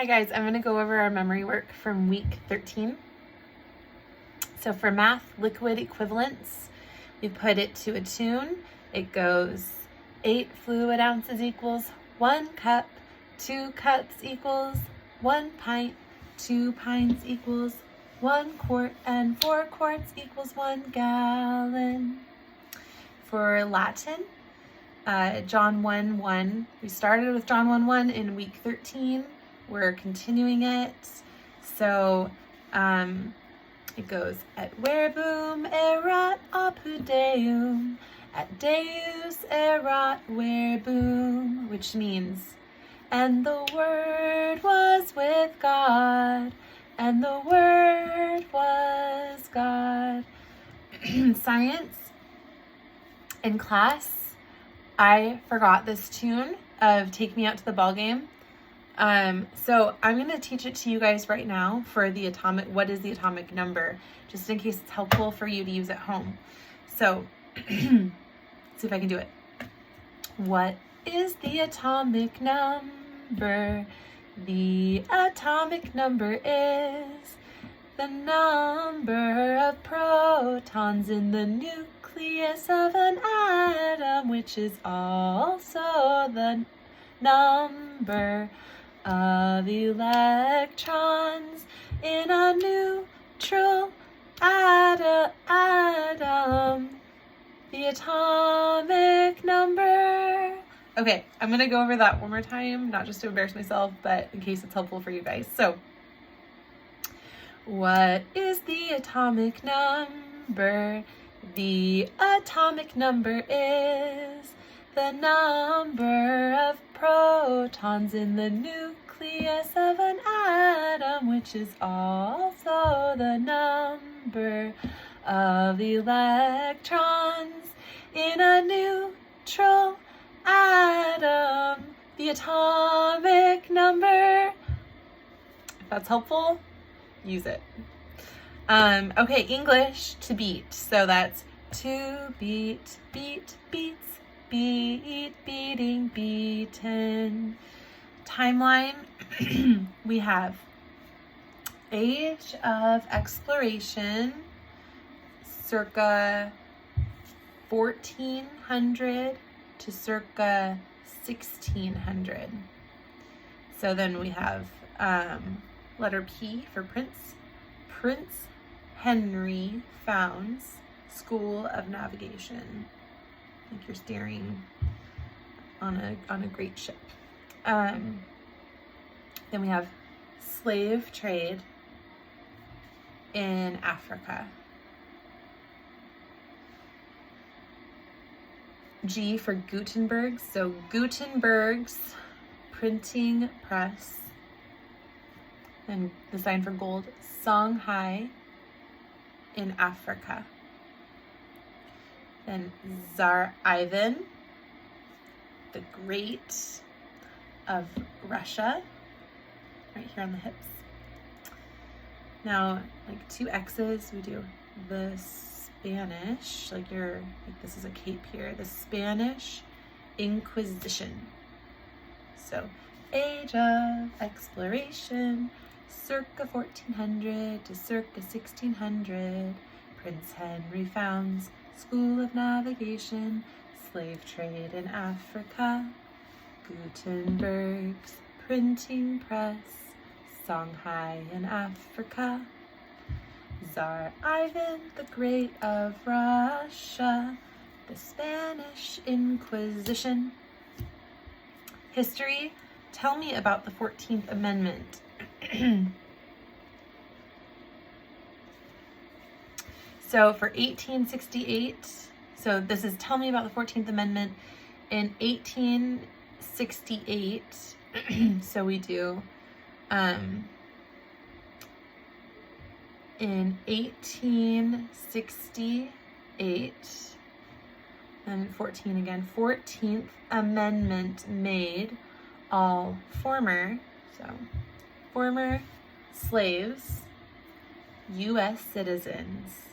Hi guys, I'm going to go over our memory work from week 13. So for math liquid equivalents, we put it to a tune. It goes 8 fluid ounces equals 1 cup, 2 cups equals 1 pint, 2 pints equals 1 quart, and 4 quarts equals 1 gallon. For Latin, John 1:1. We started with John 1:1 in week 13. We're continuing it. So it goes et verbum erat apud Deum, et Deus erat verbum, which means, and the Word was with God, and the Word was God. Science. In class, I forgot this tune of Take Me Out to the Ball Game. So I'm going to teach it to you guys right now for the what is the atomic number, just in case it's helpful for you to use at home. So let's see if I can do it. What is the atomic number? The atomic number is the number of protons in the nucleus of an atom, which is also the number of electrons in a neutral atom. The atomic number. Okay, I'm going to go over that one more time, not just to embarrass myself, but in case it's helpful for you guys. So, what is the atomic number? The atomic number is the number of protons in the nucleus of an atom, which is also the number of electrons in a neutral atom. The atomic number. If that's helpful, use it. Okay, English, to beat. So that's to beat, beat, beats, beat, beating, beaten. Timeline, we have age of exploration, circa 1400 to circa 1600. So then we have letter P for Prince. Prince Henry founds School of Navigation. Like you're steering on a great ship. Then we have slave trade in Africa. G for Gutenberg. So Gutenberg's printing press. And the sign for gold, Songhai in Africa. Then Tsar Ivan the Great of Russia, right here on the hips. Now, like 2 X's, we do the Spanish, like this is a cape here, the Spanish Inquisition. So, age of exploration, circa 1400 to circa 1600. Prince Henry founds School of Navigation, slave trade in Africa. Gutenberg's printing press, Songhai in Africa. Tsar Ivan the Great of Russia, the Spanish Inquisition. History, tell me about the 14th Amendment. So for 1868, so this is tell me about the 14th Amendment. In 1868, so we do, in 1868, and 14 again, 14th Amendment made all former slaves U.S. citizens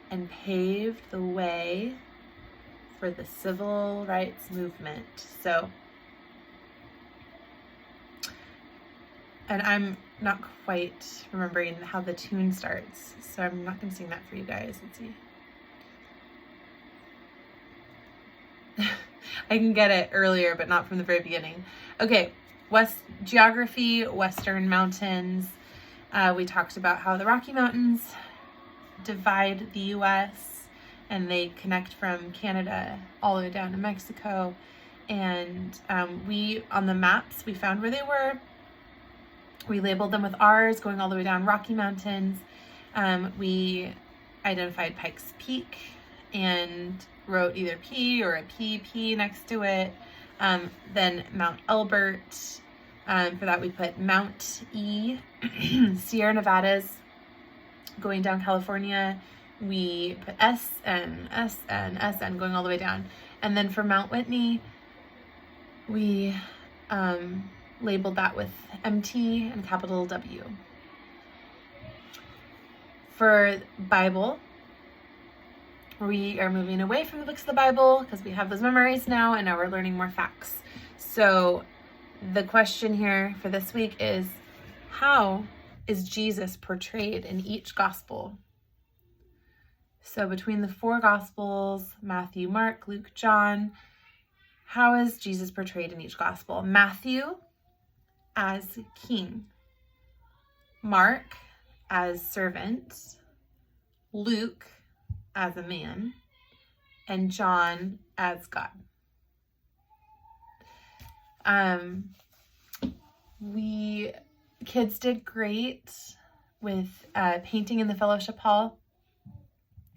and paved the way for the civil rights movement. So And I'm not quite remembering how the tune starts, so I'm not going to sing that for you guys. Let's see. I can get it earlier, but not from the very beginning. Okay, geography, Western mountains. We talked about how the Rocky Mountains divide the U.S. and they connect from Canada all the way down to Mexico. And on the maps, we found where they were. We labeled them with R's going all the way down Rocky Mountains. We identified Pikes Peak and wrote either P or a PP next to it. Then Mount Elbert. For that we put Mount E. Sierra Nevadas going down California. We put SN going all the way down. And then for Mount Whitney, we labeled that with MT and capital W. For Bible, we are moving away from the books of the Bible because we have those memorized now, and now we're learning more facts. So the question here for this week is, how is Jesus portrayed in each gospel? So between the 4 gospels, Matthew, Mark, Luke, John, how is Jesus portrayed in each gospel? Matthew as king, Mark as servant, Luke as a man, and John as God. Kids did great with painting in the fellowship hall,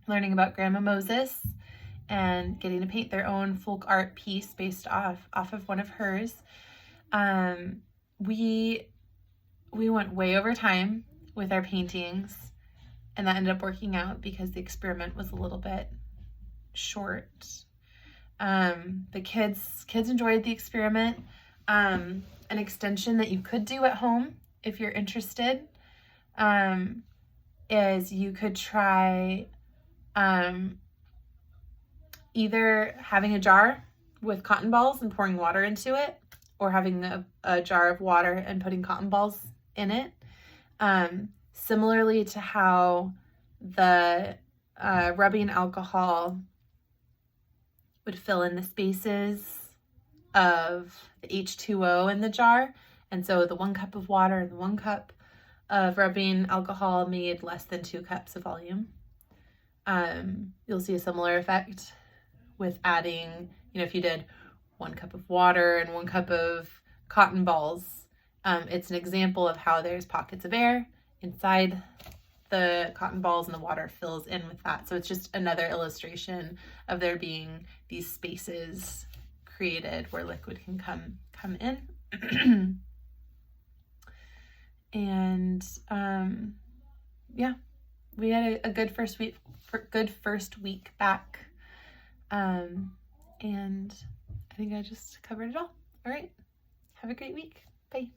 learning about Grandma Moses, and getting to paint their own folk art piece based off of one of hers. We went way over time with our paintings, and that ended up working out because the experiment was a little bit short. The kids enjoyed the experiment. An extension that you could do at home if you're interested is you could try either having a jar with cotton balls and pouring water into it, or having a jar of water and putting cotton balls in it. Similarly to how the rubbing alcohol would fill in the spaces of the H2O in the jar. And so the 1 cup of water and the 1 cup of rubbing alcohol made less than 2 cups of volume. You'll see a similar effect with adding, if you did 1 cup of water and 1 cup of cotton balls. It's an example of how there's pockets of air inside the cotton balls and the water fills in with that. So it's just another illustration of there being these spaces created where liquid can come in. And yeah, we had a good first week back. And I think I just covered it all. All right. Have a great week. Bye.